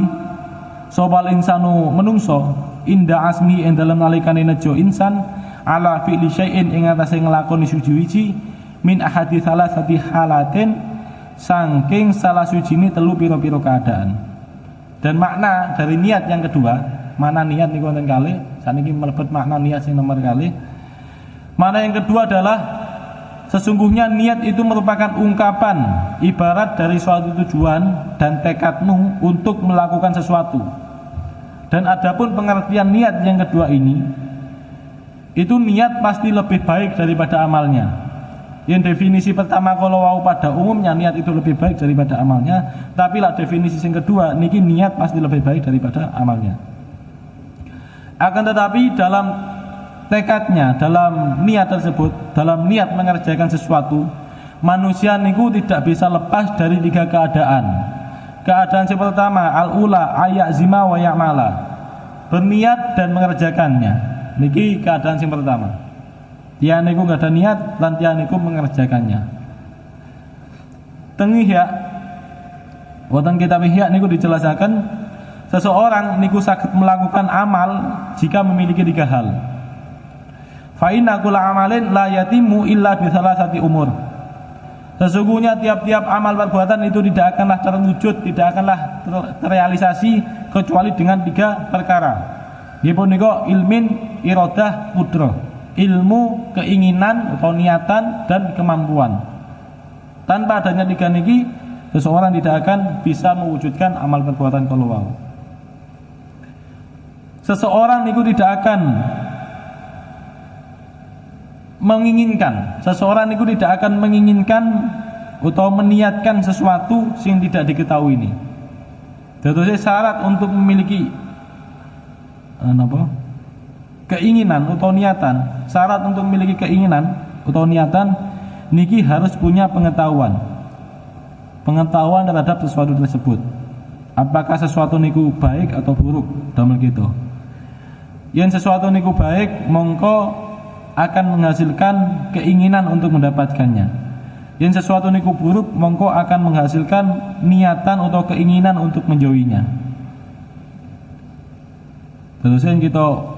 sobal insanu menungso inda asmi ing dalem nalikane nejo insan ala fi'li syai'in ing atase nglakoni suci-wiji min ahadi salasati halatin saking salah sujine telu pira-pira keadaan. Dan makna dari niat yang kedua, makna niat niku wonten kalih, saniki mlebet makna niat sing nomor kalih. Makna yang kedua adalah sesungguhnya niat itu merupakan ungkapan ibarat dari suatu tujuan dan tekadmu untuk melakukan sesuatu. Dan adapun pengertian niat yang kedua ini, itu niat pasti lebih baik daripada amalnya. Yang definisi pertama kalau wau pada umumnya niat itu lebih baik daripada amalnya, tapi lah definisi yang kedua niki niat pasti lebih baik daripada amalnya. Akan tetapi dalam tekadnya, dalam niat tersebut, dalam niat mengerjakan sesuatu, manusia niku tidak bisa lepas dari tiga keadaan. Keadaan yang pertama al-ula ayazima wa ya'mala, berniat dan mengerjakannya. Niki keadaan yang pertama. Dia niku gak ada niat lan dia niku mengerjakannya. Teng Ihya, wonten kitab Ihya niku dijelaskan seseorang niku saged melakukan amal jika memiliki tiga hal. Fa inna kulla amalin la yatimu illa bi salasati umur. Sesungguhnya tiap-tiap amal perbuatan itu tidak akanlah terwujud, tidak akanlah terrealisasi kecuali dengan tiga perkara. Nipun niku ilmin, iradah, qudrah. Ilmu, keinginan atau niatan dan kemampuan. Tanpa adanya tiga niki, seseorang tidak akan bisa mewujudkan amal perbuatan kalau wau. Seseorang niku tidak akan menginginkan, seseorang niku tidak akan menginginkan atau meniatkan sesuatu yang tidak diketahui ini. Jadi syarat untuk memiliki keinginan atau niatan, syarat untuk memiliki keinginan atau niatan niki harus punya pengetahuan terhadap sesuatu tersebut. Apakah sesuatu niku baik atau buruk, damel gitu. Yang sesuatu niku baik mongko akan menghasilkan keinginan untuk mendapatkannya. Yang sesuatu niku buruk mongko akan menghasilkan niatan atau keinginan untuk menjauhinya. Terus yang kita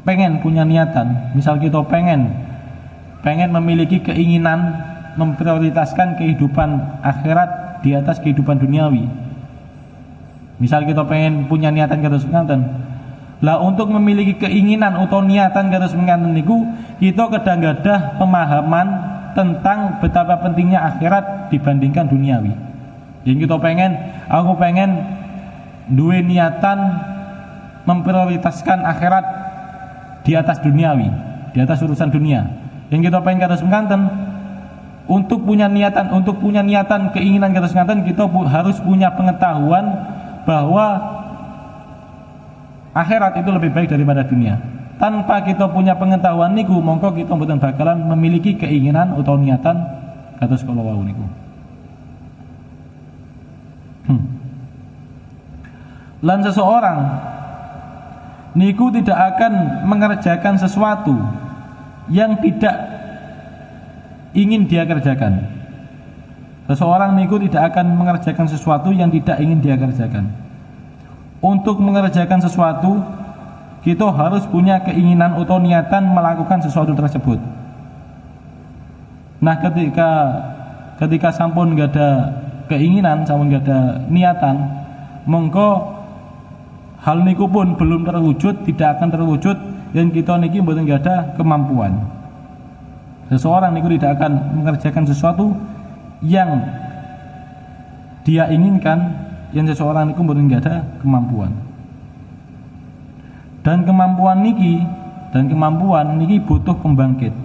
pengen punya niatan, misal kita pengen memiliki keinginan memprioritaskan kehidupan akhirat di atas kehidupan duniawi. Misal kita pengen punya niatan kados mekaten. Lah untuk memiliki keinginan atau niatan kados mekaten niku kita kadang gadah pemahaman tentang betapa pentingnya akhirat dibandingkan duniawi. Yang kita aku pengen duwe niatan memprioritaskan akhirat di atas duniawi, di atas urusan dunia. Yang kita pengen kados mekaten, untuk punya niatan keinginan kados mekaten kita harus punya pengetahuan bahwa akhirat itu lebih baik daripada dunia. Tanpa kita punya pengetahuan niku, mongko kita mboten bakalan memiliki keinginan atau niatan kados kala wau niku. Lan seseorang niku tidak akan mengerjakan sesuatu yang tidak ingin dia kerjakan. Seseorang niku tidak akan mengerjakan sesuatu yang tidak ingin dia kerjakan. Untuk mengerjakan sesuatu, kita harus punya keinginan atau niatan melakukan sesuatu tersebut. Nah, ketika sampun gak ada keinginan, sampun gak ada niatan, mongko hal niku pun belum terwujud, tidak akan terwujud yang kita niki mboten gak ada kemampuan. Seseorang niku tidak akan mengerjakan sesuatu yang dia inginkan, yang seseorang niku mboten gak ada kemampuan. Dan kemampuan niki butuh pembangkit.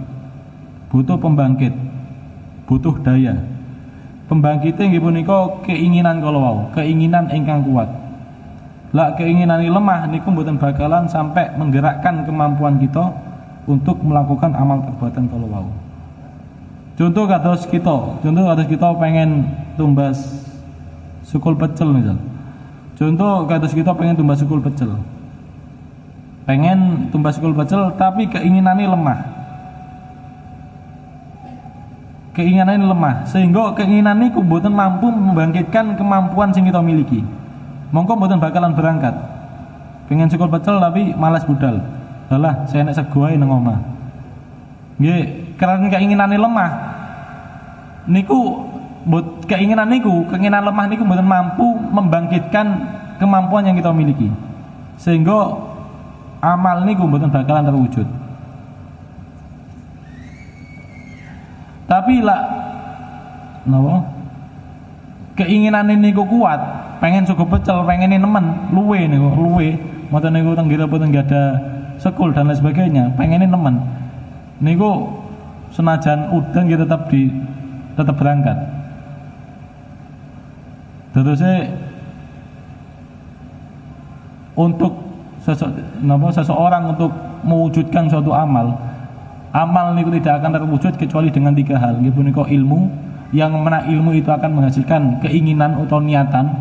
butuh pembangkit, butuh daya. Pembangkitnya nggih punika keinginan kala wau, keinginan ingkang kuat. Lah keinginan ini lemah niku mboten bakalan sampai menggerakkan kemampuan kita untuk melakukan amal perbuatan kala wau. Contoh kados kita pengen tumbas sukul pecel misal. Contoh kados kita pengen tumbas sukul pecel. Pengen tumbas sukul pecel tapi keinginannya lemah. Keinginannya lemah sehingga keinginan niku mboten mampu membangkitkan kemampuan sing kita miliki. Mongko mboten bakalan berangkat. Pengen sukul pecel tapi malas budal. Alah, saya nek sego ae nang omah. Nggih, karena keinginannya lemah. Keinginan lemah niku mboten mampu membangkitkan kemampuan yang kita miliki. Sehingga amal niku mboten bakalan terwujud. Tapi lah napa? Keinginan niku kuat, pengen sego pecel, pengen nemen, luwe. Mboten niku tenggira boten enggak ada sekul dan lain sebagainya, pengen nemen. Niku senajan udan kita tetap berangkat. Terusnya untuk seseorang untuk mewujudkan suatu amal niku tidak akan terwujud kecuali dengan 3 hal. Nggih punika ilmu, yang mana ilmu itu akan menghasilkan keinginan atau niatan,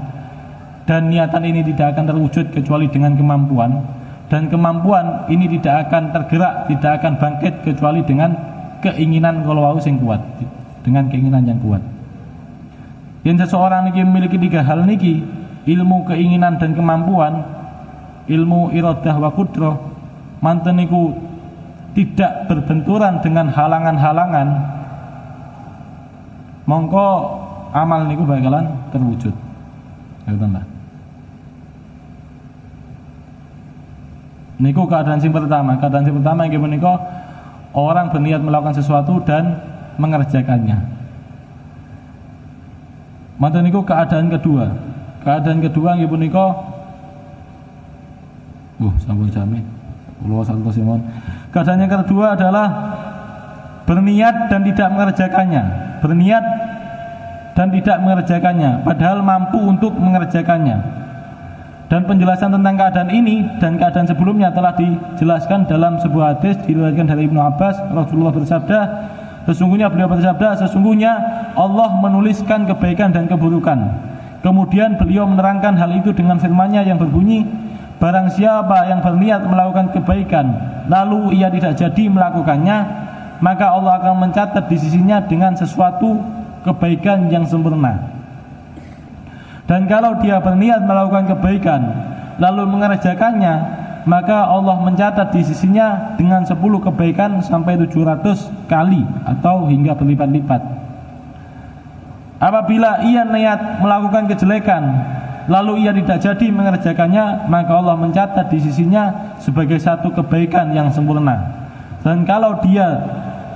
dan niatan ini tidak akan terwujud kecuali dengan kemampuan, dan kemampuan ini tidak akan tergerak, tidak akan bangkit kecuali dengan keinginan kalau wau sing kuat, dengan keinginan yang kuat. Yang seseorang niki memiliki 3 hal niki, ilmu, keinginan dan kemampuan, ilmu iradah wa qudrah, manten niku tidak berbenturan dengan halangan-halangan, mongko amal niku bakalan terwujud. Ngoten lah. Niku keadaan sing pertama nggih menika orang berniat melakukan sesuatu dan mengerjakannya. Manten niku keadaan kedua. Keadaan kedua nggih punika sampun jame. Kula satu simon. Keadaan yang kedua adalah berniat dan tidak mengerjakannya. Berniat dan tidak mengerjakannya padahal mampu untuk mengerjakannya. Dan penjelasan tentang keadaan ini dan keadaan sebelumnya telah dijelaskan dalam sebuah hadis diriwayatkan dari Ibnu Abbas. Rasulullah bersabda, beliau bersabda, sesungguhnya Allah menuliskan kebaikan dan keburukan. Kemudian beliau menerangkan hal itu dengan firman-Nya yang berbunyi, barang siapa yang berniat melakukan kebaikan lalu ia tidak jadi melakukannya, maka Allah akan mencatat di sisinya dengan sesuatu kebaikan yang sempurna. Dan kalau dia berniat melakukan kebaikan lalu mengerjakannya, maka Allah mencatat di sisinya dengan 10 kebaikan sampai 700 kali atau hingga berlipat-lipat. Apabila ia niat melakukan kejelekan lalu ia tidak jadi mengerjakannya, maka Allah mencatat di sisinya sebagai satu kebaikan yang sempurna. Dan kalau dia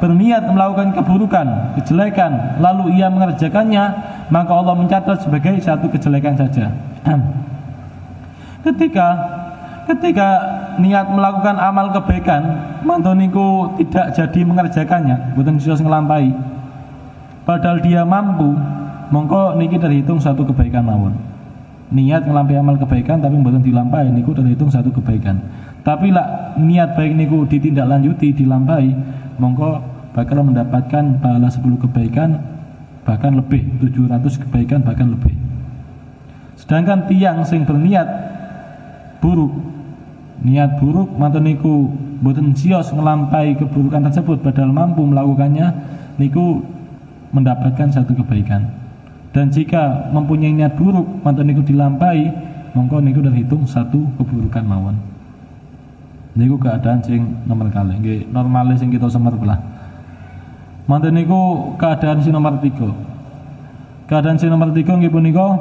berniat melakukan keburukan, kejelekan, lalu ia mengerjakannya, maka Allah mencatat sebagai satu kejelekan saja. Ketika niat melakukan amal kebaikan, mantoniku tidak jadi mengerjakannya, boten bisa nglampahi, padahal dia mampu, mongko niki terhitung satu kebaikan mawon. Niat nglampahi amal kebaikan tapi mboten dilampahi, niku terhitung satu kebaikan. Tapi lah niat baik niku ditindaklanjuti, dilampahi, mongko bakal mendapatkan pahala 10 kebaikan, bahkan lebih, 700 kebaikan bahkan lebih. Sedangkan tiang sing berniat buruk, niat buruk manten niku mboten sios nglampahi keburukan tersebut padahal mampu melakukannya, niku mendapatkan satu kebaikan. Dan jika mempunyai niat buruk manten niku dilampahi, mongko niku terhitung satu keburukan mawon. Niku keadaan sing nomor kali nggih, normale sing kita semer belah. Manten niku keadaan sing nomor 3. Keadaan sing nomor 3 nggih punika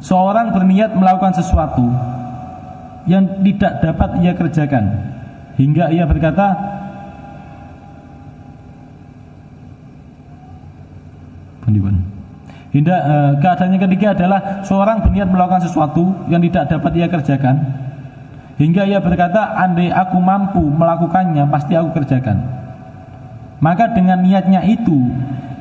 seorang berniat melakukan sesuatu yang tidak dapat ia kerjakan hingga ia berkata, keadaan yang ketiga adalah seorang berniat melakukan sesuatu yang tidak dapat ia kerjakan hingga ia berkata, andai aku mampu melakukannya pasti aku kerjakan. Maka dengan niatnya itu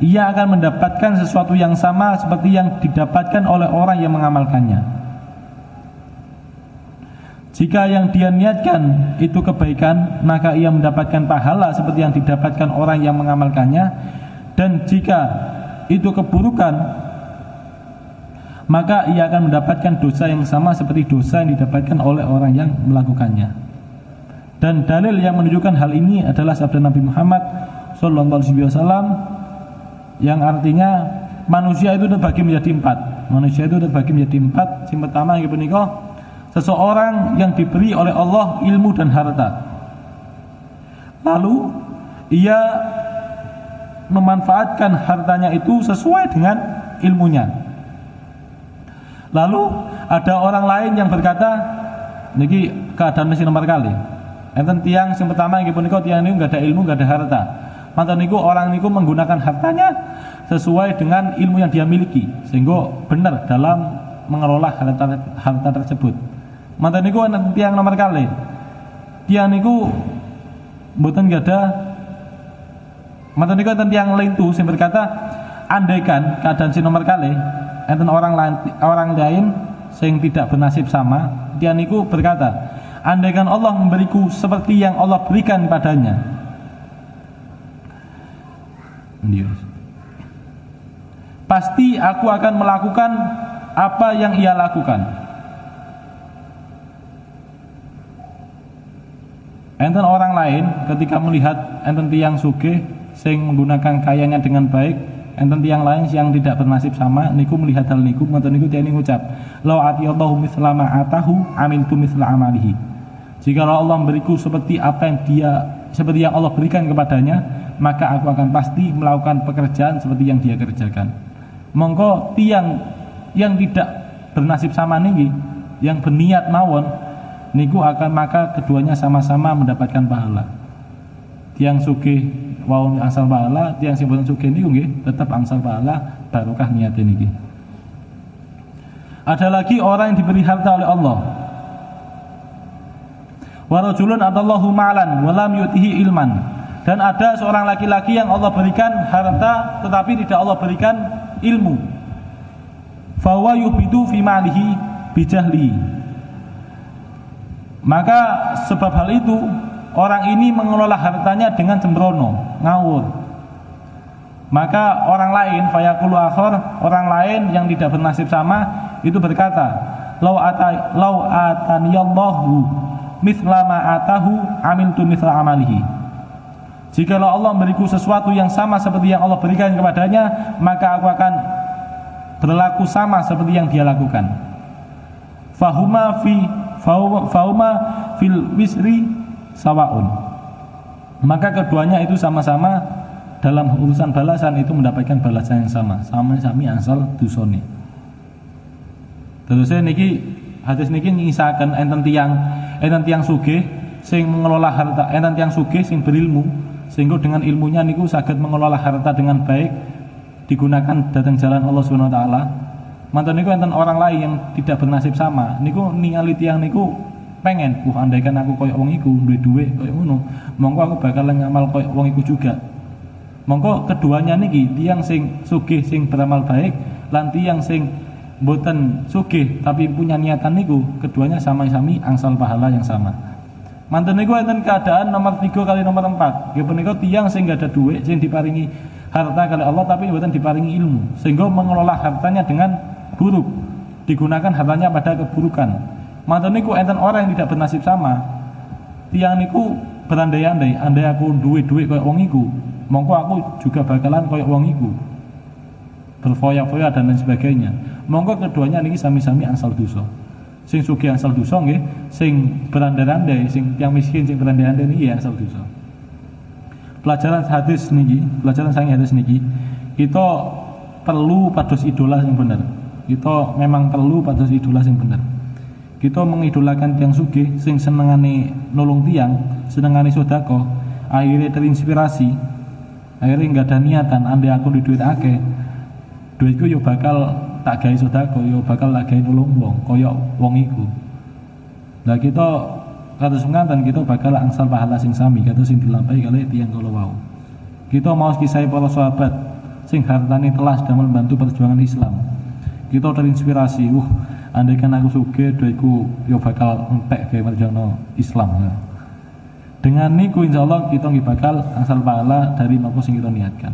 ia akan mendapatkan sesuatu yang sama seperti yang didapatkan oleh orang yang mengamalkannya. Jika yang dia niatkan itu kebaikan, maka ia mendapatkan pahala seperti yang didapatkan orang yang mengamalkannya. Dan jika itu keburukan, maka ia akan mendapatkan dosa yang sama seperti dosa yang didapatkan oleh orang yang melakukannya. Dan dalil yang menunjukkan hal ini adalah sabda Nabi Muhammad SAW, yang artinya manusia itu terbagi menjadi empat. Manusia itu terbagi menjadi empat. Yang pertama yang menikah, seseorang yang diberi oleh Allah ilmu dan harta, lalu ia memanfaatkan hartanya itu sesuai dengan ilmunya. Lalu ada orang lain yang berkata, niki keadaan mesti nomor kali. Enten tiang yang pertama yang menikah, tiang ini nggak ada ilmu, nggak ada harta. Mantan niku orang niku menggunakan hartanya sesuai dengan ilmu yang dia miliki, sehingga benar dalam mengelola harta tersebut. Mantan niku tiang nomor kali, tiang niku mboten nggak ada. Mantan niku enten tiang lain tuh yang berkata, andaikan keadaan si nomor kali, enten orang lain yang tidak bernasib sama, tiang niku berkata, andaikan Allah memberiku seperti yang Allah berikan padanya, pasti aku akan melakukan apa yang ia lakukan. Enten orang lain ketika melihat enten tiang sugih sing menggunakan kayanya dengan baik, enten tiang lain yang tidak bernasib sama niku melihat hal niku, ngoten niku tiang ngucap, "Lau atiyallahu misla ma atahu amiltu misla amalihi." Jika Allah memberiku seperti yang Allah berikan kepadanya, maka aku akan pasti melakukan pekerjaan seperti yang dia kerjakan. Mongko tiang yang tidak bernasib sama niki, yang berniat mawon niku akan, maka keduanya sama-sama mendapatkan pahala. Tiang sugih wau angsal pahala, tiang sing boten sugih niku nggih tetap angsal pahala barokah niat niki. Ada lagi orang yang diberi harta oleh Allah. Wa rajulun atallahu ma'lan wa lam yutihi ilman. Dan ada seorang laki-laki yang Allah berikan harta tetapi tidak Allah berikan ilmu. Fa huwa yubidu fi malihi bijahli. Maka sebab hal itu orang ini mengelola hartanya dengan sembrono, ngawur. Maka orang lain, fayaqulu akhar, orang lain yang tidak bernasib sama itu berkata, lau ataniyallahu mithla ma atahu amiltu mithla amalihi. Jikalau Allah memberiku sesuatu yang sama seperti yang Allah berikan kepadanya, maka aku akan berlaku sama seperti yang dia lakukan. Fahuma fil wisri sawaun. Maka keduanya itu sama-sama dalam urusan balasan itu mendapatkan balasan yang sama, sami asal dusone. Terus niki hadis niki nyisaken enten tiang sugih sing mengelola harta, enten tiang sugih sing berilmu, sehingga dengan ilmunya niku saged mengelola harta dengan baik, digunakan datang jalan Allah Subhanahu wa taala. Mantan niku enten orang lain yang tidak bernasib sama, niku ningali tiang niku pengen, andaikan aku koyok wong iku, duwe dhuwit koyok ngono, mongko aku bakal ngamal koyok wong iku juga. Mongko keduanya niki, tiang sing sugih sing beramal baik lan tiang sing boten sugih tapi punya niatan niku, keduanya sama-sami angsal pahala yang sama. Manten niku enten keadaan nomor 3 kali nomor 4. Nggih punika tiyang sing enggak ada duit, sing diparingi harta kali Allah tapi mboten diparingi ilmu, sehingga mengelola hartanya dengan buruk, digunakan hartanya pada keburukan. Manten niku enten orang yang tidak bernasib sama. Tiyang niku berandai-andai, andai aku duit koyo wong iku, mongko aku juga bakalan koyo wong iku. Berfoya-foya dan lain sebagainya. Mongko keduanya niki sami-sami angsal dosa. Sing sugih angsal dosa nggih, sing berandai-andai, sing yang miskin sing berandai-andai niki angsal dosa. Pelajaran sangi hadis niki, kita perlu pados idola yang benar. Kita memang perlu pados idola yang benar. Kita mengidolakan tiang sugih sing senengane nolong tiang, senengane sedekah, akhirnya terinspirasi, akhirnya enggak ada niatan, andai aku di duit akeh, duitku yo bakal tak gawe sedekah, yo bakal tak gawe nolong wong, kaya wong iku. Lah kita kados mengatakan kita bakal angsal pahala sing sami kados sing dilampahi kali tiyang kala wau. Kita mau kisah para sahabat sing hartane telas damel membantu perjuangan Islam. Kita terinspirasi, andaikan aku sugih duitku yo bakal entek gawe perjuangan Islam. Ya. Dengan niku insyaallah kita nggih bakal angsal pahala dari napa sing kita niatkan.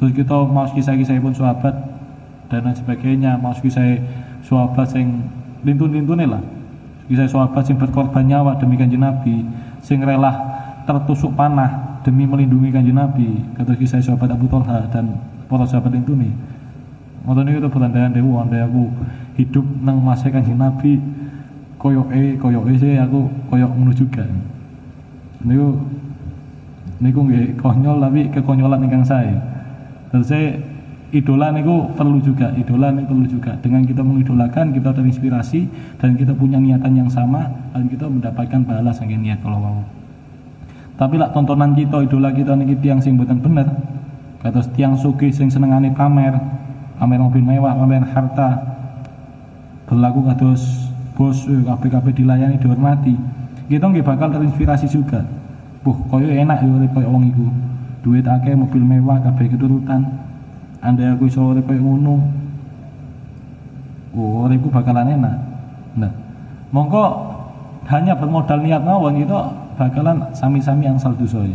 Terus kita mau kisah-kisah pun sahabat dan lain sebagainya, mau kisah sahabat sing lintun-lintune lah. Kisah sahabat sing berkorban nyawa demi Kanjeng Nabi, sing rela tertusuk panah demi melindungi Kanjeng Nabi. Kata kisah sahabat Abu Thalha dan para sahabat lintune. Ngoten niku berandai dewe andai aku hidup nang masa Kanjeng Nabi koyoke sih aku koyok ngono juga. Niku nggih konyol tapi kekonyolan ingkang sae. Terus idola niku perlu juga, dengan kita mengidolakan kita terinspirasi dan kita punya niatan yang sama dan kita mendapatkan pahala saking niat kalau wau. Tapi lah tontonan kita idola kita niki tiyang sing mboten bener, kados tiyang sugih sing senengane pamer mobil mewah, pamer harta, berlaku kados bos kabeh dilayani dihormati. Kita nggih bakal terinspirasi juga. Koyo enak yo urip koyo wong iku. Duit akeh, mobil mewah, kabeh keturutan. Andai aku iso urip koyo ngono, uripku bakalan enak. Nah, mongko hanya bermodal niat mawon kita bakalan sami-sami angsal dosa.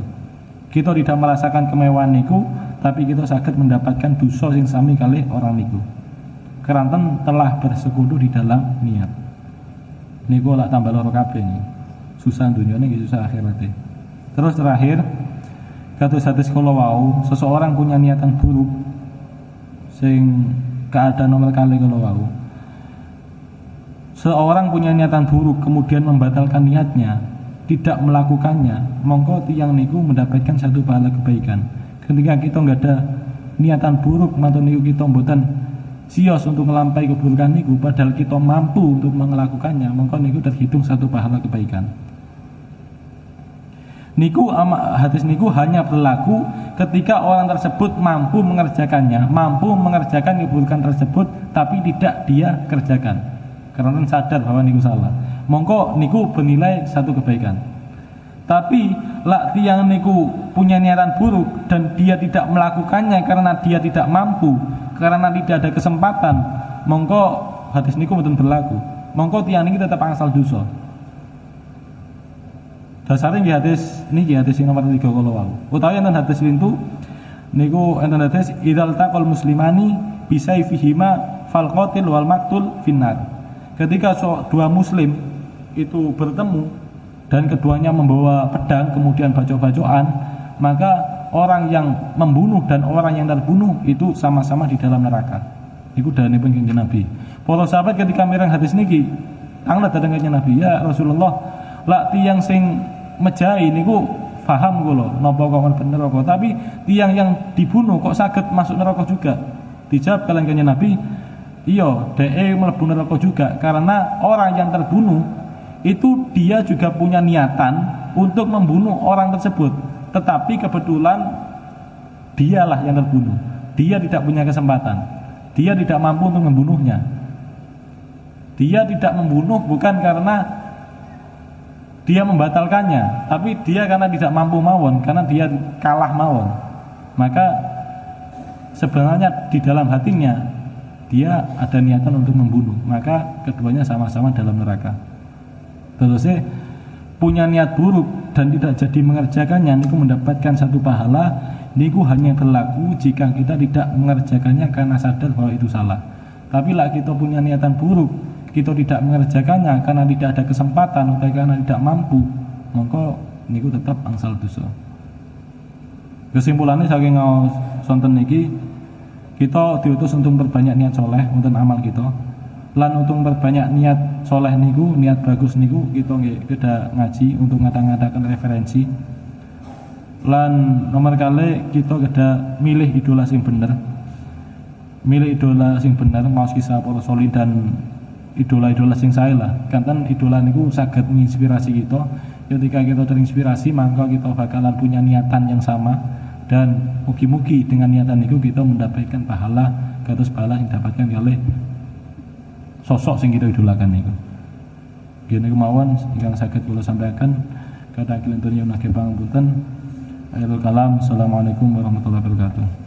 Kita tidak merasakan kemewahan niku, tapi kita saged mendapatkan dosa sing sami kalih orang niku. Keranten telah bersekutu di dalam niat. Niku lak tambah loro kabeh nih. Susah dunyane nggih susah akhirate. Terus terakhir, kados hadis kala wau, seseorang punya niatan buruk sing keadaan nomor kali kalau wau. Seorang punya niatan buruk kemudian membatalkan niatnya, tidak melakukannya, mongko tiyang niku mendapatkan satu pahala kebaikan. Ketika kita nggak ada niatan buruk, maka niku kita mboten sios untuk melampaui keburukan niku, padahal kita mampu untuk melakukannya, mongko niku terhitung satu pahala kebaikan. Hadis niku hanya berlaku ketika orang tersebut mampu mengerjakannya, mampu mengerjakan keburukan tersebut, tapi tidak dia kerjakan karena sadar bahwa niku salah. Mongko niku bernilai satu kebaikan. Tapi lak tiyang niku punya niatan buruk dan dia tidak melakukannya karena dia tidak mampu, karena tidak ada kesempatan, mongko hadis niku mboten berlaku. Mongko tiyang niki tetap angsal dosa. Dasarnya niki hadis nomor 3 kala wau. Utawi enten hadis lintu niku enten hadis idzal taqal muslimani bisayfihima fal qatil wal maqtul finnar. Ketika dua muslim itu bertemu dan keduanya membawa pedang kemudian bacok-bacokan, maka orang yang membunuh dan orang yang terbunuh itu sama-sama di dalam neraka. Iku dawuhipun Kanjeng Nabi. Para sahabat ketika mireng hadis niki, tanglet dateng Kanjeng Nabi, "Ya Rasulullah, lak tiyang sing mejahi niku paham kula napa kok bener kok, tapi tiyang yang dibunuh kok saged masuk neraka juga?" Dijawab kalian Kanjeng Nabi, "Iya, dhek mlebu neraka juga karena orang yang terbunuh itu dia juga punya niatan untuk membunuh orang tersebut, tetapi kebetulan dialah yang terbunuh. Dia tidak punya kesempatan. Dia tidak mampu untuk membunuhnya. Dia tidak membunuh bukan karena dia membatalkannya, tapi dia karena tidak mampu mawon, karena dia kalah mawon. Maka sebenarnya di dalam hatinya dia ada niatan untuk membunuh, maka keduanya sama-sama dalam neraka. Terusnya punya niat buruk dan tidak jadi mengerjakannya niku mendapatkan satu pahala, niku hanya berlaku jika kita tidak mengerjakannya karena sadar bahwa itu salah. Tapi lah kita punya niatan buruk, kita tidak mengerjakannya karena tidak ada kesempatan atau karena tidak mampu, maka niku tetap angsal dosa. Kesimpulannya saking sonten niki, kita diutus untuk memperbanyak niat soleh untuk amal kita. Lan untuk memperbanyak niat soleh niku, niat bagus niku, kita nggih ngaji untuk ngata-ngatakan referensi. Lan nomor kali kita kedah milih idola sing bener. Milih idola sing bener, mau kisah para solid dan idola-idola sing sae lah. Kanten idola niku saged menginspirasi kita. Ketika kita terinspirasi, maka kita bakalan punya niatan yang sama dan mugi-mugi dengan niatan niku kita mendapatkan pahala, kados pahala yang dapatkan oleh sosok sing kita idolakan niku. Gene kemauan ingkang saged kula sampaikan kadang kelinten nyuwun pangapunten. Akhirul kalam. Assalamualaikum warahmatullahi wabarakatuh.